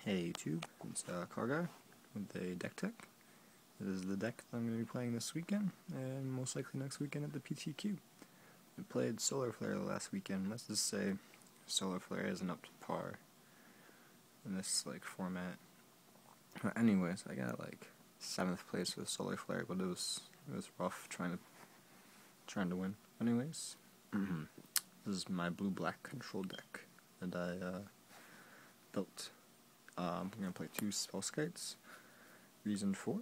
Hey YouTube, it's Carguy with a deck tech. This is the deck that I'm going to be playing this weekend, and most likely next weekend at the PTQ. I played Solar Flare last weekend. Let's just say Solar Flare isn't up to par in this format. But anyways, I got 7th place with Solar Flare, but it was rough trying to win. Anyways, this is my blue-black control deck that I built. I'm going to play 2 Spellskites, Reason 4.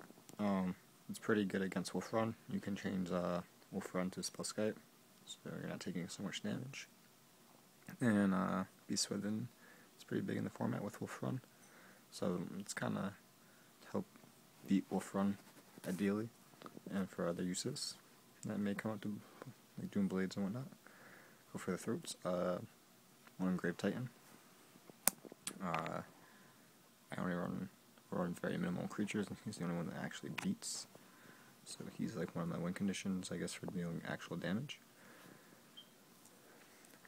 It's pretty good against Wolf Run. You can change Wolf Run to Spellskite, so you're not taking so much damage. And Beast Within is pretty big in the format with Wolf Run, so it's kind of to help beat Wolf Run, ideally, and for other uses that may come out to, like Doom Blades and whatnot. Go for the Throats. One Grave Titan. I only run very minimal creatures, and he's the only one that actually beats. So he's one of my win conditions, I guess, for dealing actual damage.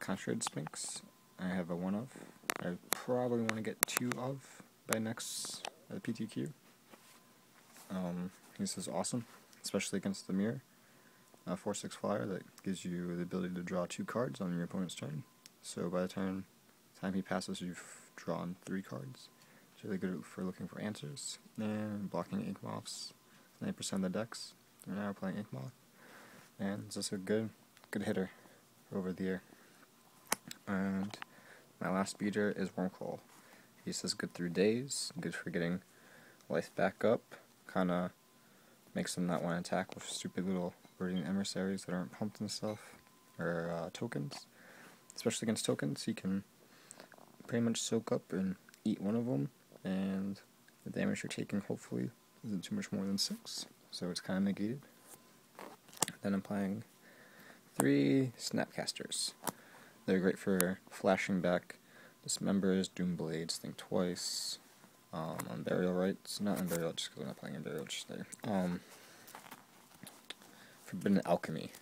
Concentrated Sphinx, I have a 1 of. I probably want to get 2 of by next PTQ. This is awesome, especially against the mirror. 4/6 flyer that gives you the ability to draw 2 cards on your opponent's turn. So by the time he passes, you've drawn 3 cards. It's really good for looking for answers and blocking Ink Moths. 9% of the decks are now playing Ink Moth, and it's just a good hitter over the air. And my last beater is Wormclaw. He says good through days, good for getting life back up. Kinda makes them not want to attack with stupid little Birding Emissaries that aren't pumped and stuff, or tokens. Especially against tokens, he can pretty much soak up and eat one of them, and the damage you're taking hopefully isn't too much more than 6, so it's kind of negated. Then I'm playing 3 Snapcasters. They're great for flashing back Dismembers, Doom Blades, Think Twice, Unburial Rites, not Unburial just because I'm not playing Unburial just there. Forbidden Alchemy.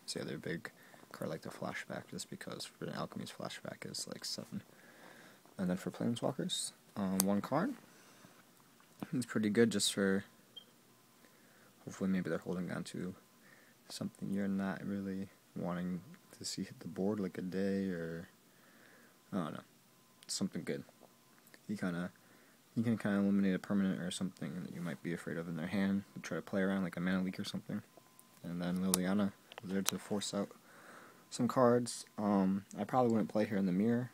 So yeah, they're a big card like the flashback, just because Forbidden Alchemy's flashback is 7. And then for Planeswalkers, 1 card. It's pretty good just for, hopefully maybe they're holding on to something you're not really wanting to see hit the board, like a day, or I don't know, something good. You can kind of eliminate a permanent or something that you might be afraid of in their hand to try to play around, like a mana leak or something. And then Liliana is there to force out some cards. I probably wouldn't play her in the mirror.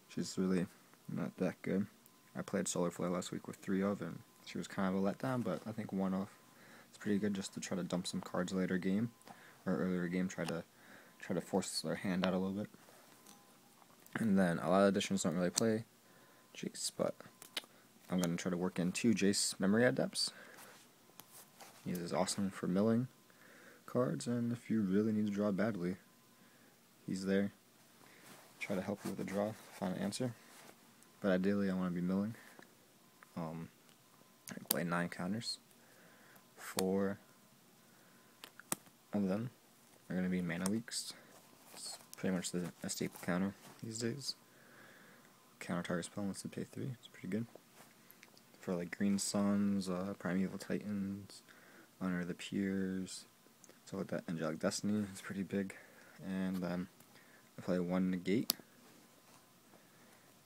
She's really not that good. I played Solar Flare last week with 3 of, and she was kind of a letdown, but I think 1 off is pretty good just to try to dump some cards later game, or earlier game, try to force their hand out a little bit. And then a lot of editions don't really play Jace, but I'm going to try to work in 2 Jace Memory Adepts. He is awesome for milling cards, and if you really need to draw badly, he's there. Try to help you with a draw, find an answer. But ideally I want to be milling. I play 9 counters. 4 of them are going to be mana leaks. It's pretty much a staple counter these days. Counter target spell unless they pay 3. It's pretty good. For Green Suns, Primeval Titans, Honor of the Peers, stuff like that. Angelic Destiny is pretty big. And then I play 1 Negate.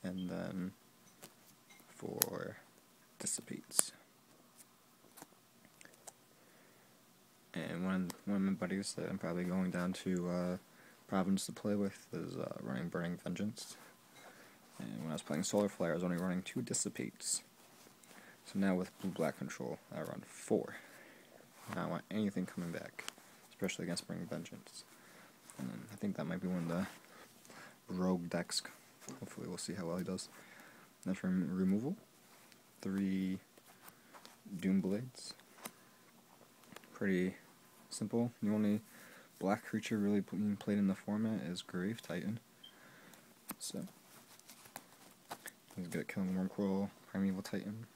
And then 4 Dissipates. And one of my buddies that I'm probably going down to Province to play with is running Burning Vengeance. And when I was playing Solar Flare, I was only running 2 Dissipates. So now with blue-black control, I run 4. And I don't want anything coming back, especially against Burning Vengeance. And I think that might be one of the rogue decks. Hopefully we'll see how well he does. Then for removal, 3 Doom Blades. Pretty simple. The only black creature really being played in the format is Grave Titan. So he's good at killing Wormclaw, Primeval Titan.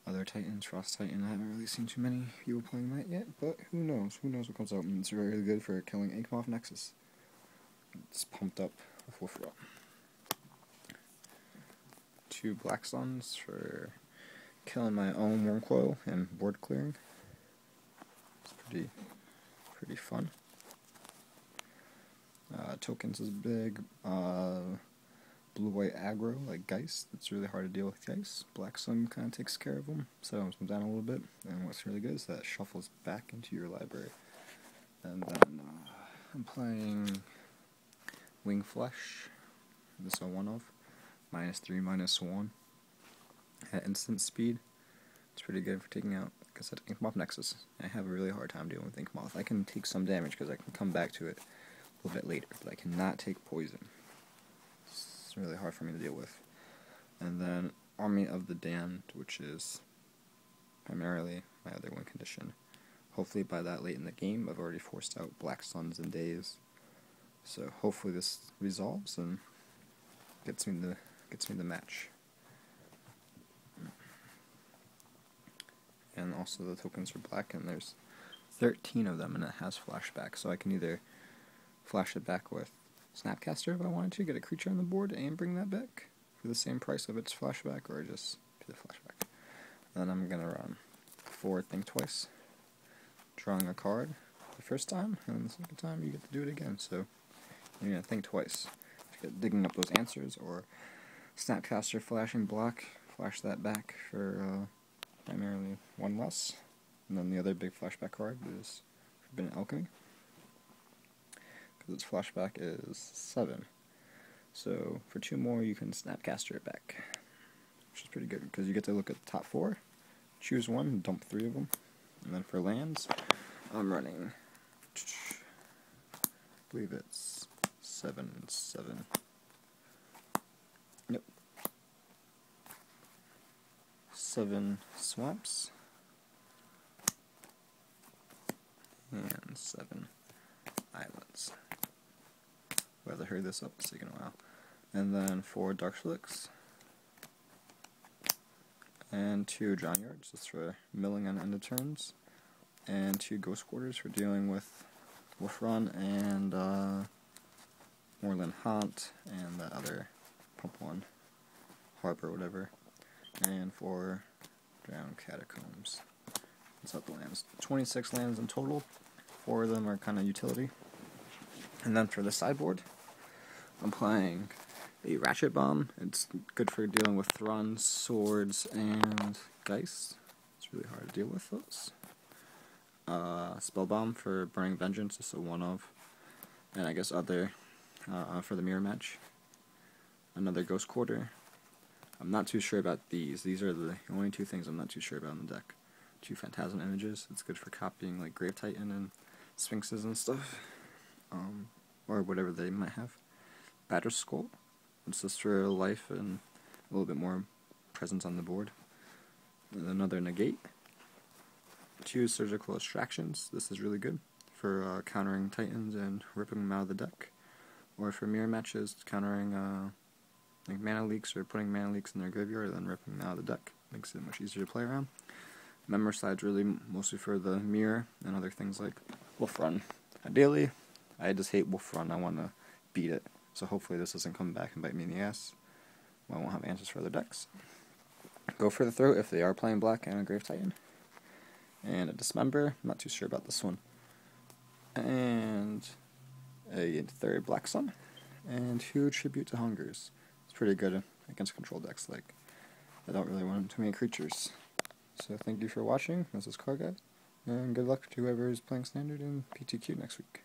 Other Titans, Frost Titan, I haven't really seen too many people playing that yet, but who knows? Who knows what comes out? And it's really good for killing Ink Moth Nexus. It's pumped up with Wolf Run. 2 Black Suns for killing my own Wurmcoil and board clearing. It's pretty fun. Tokens is big. Blue-white aggro, like Geist. It's really hard to deal with Geist. Black Sun kind of takes care of them, settles them down a little bit. And what's really good is that it shuffles back into your library. And then I'm playing Wing Flesh. This is a 1-of. -3, -1. At instant speed. It's pretty good for taking out, like I said, Inkmoth Nexus. I have a really hard time dealing with Inkmoth. I can take some damage because I can come back to it a little bit later, but I cannot take poison. It's really hard for me to deal with. And then Army of the Damned, which is primarily my other win condition. Hopefully by that late in the game, I've already forced out Black Suns and Days. So hopefully this resolves and gets me the match. And also the tokens are black, and there's 13 of them, and it has flashback, so I can either flash it back with Snapcaster if I wanted to, get a creature on the board and bring that back for the same price of its flashback, or just do the flashback. Then I'm gonna run 4 Think Twice, drawing a card the first time, and the second time you get to do it again, so you're gonna think twice. Digging up those answers, or Snapcaster flashing block, flash that back for primarily 1 less. And then the other big flashback card is Forbidden Alchemy, because its flashback is 7. So for 2 more you can Snapcaster it back, which is pretty good because you get to look at the top 4, choose 1, dump 3 of them. And then for lands, I'm running, I believe it's 7. Yep. 7 swamps and 7 islands. Rather hurry this up, it's taking a while. And then 4 Dark Slicks and 2 Drown Yards, just for milling on end of turns, and 2 Ghost Quarters for dealing with Wolf Run and Moorland Haunt and the other pump one, Harbor, whatever, and 4 Drowned Catacombs. That's not the lands. 26 lands in total. 4 of them are kind of utility. And then for the sideboard, I'm playing a Ratchet Bomb. It's good for dealing with Thruns, Swords, and Geist. It's really hard to deal with those. Spell Bomb for Burning Vengeance, just a 1-of. And I guess other for the mirror match. Another Ghost Quarter. I'm not too sure about these. These are the only 2 things I'm not too sure about in the deck. 2 Phantasm Images. It's good for copying like Grave Titan and Sphinxes and stuff. Or whatever they might have. Batterskull. It's just for life and a little bit more presence on the board. And another Negate. 2 Surgical Extractions. This is really good for countering Titans and ripping them out of the deck. Or for mirror matches, countering like mana leaks or putting mana leaks in their graveyard and then ripping them out of the deck. Makes it much easier to play around. Memoricide's really mostly for the mirror and other things like Wolf Run. Ideally, I just hate Wolf Run. I want to beat it. So hopefully this doesn't come back and bite me in the ass. I won't have answers for other decks. Go for the Throat if they are playing black and a Grave Titan. And a Dismember. I'm not too sure about this one. And a 3rd Black Sun. And 2 Tribute to Hungers. It's pretty good against control decks. Like, I don't really want too many creatures. So thank you for watching. This is Car Guy. And good luck to whoever is playing Standard in PTQ next week.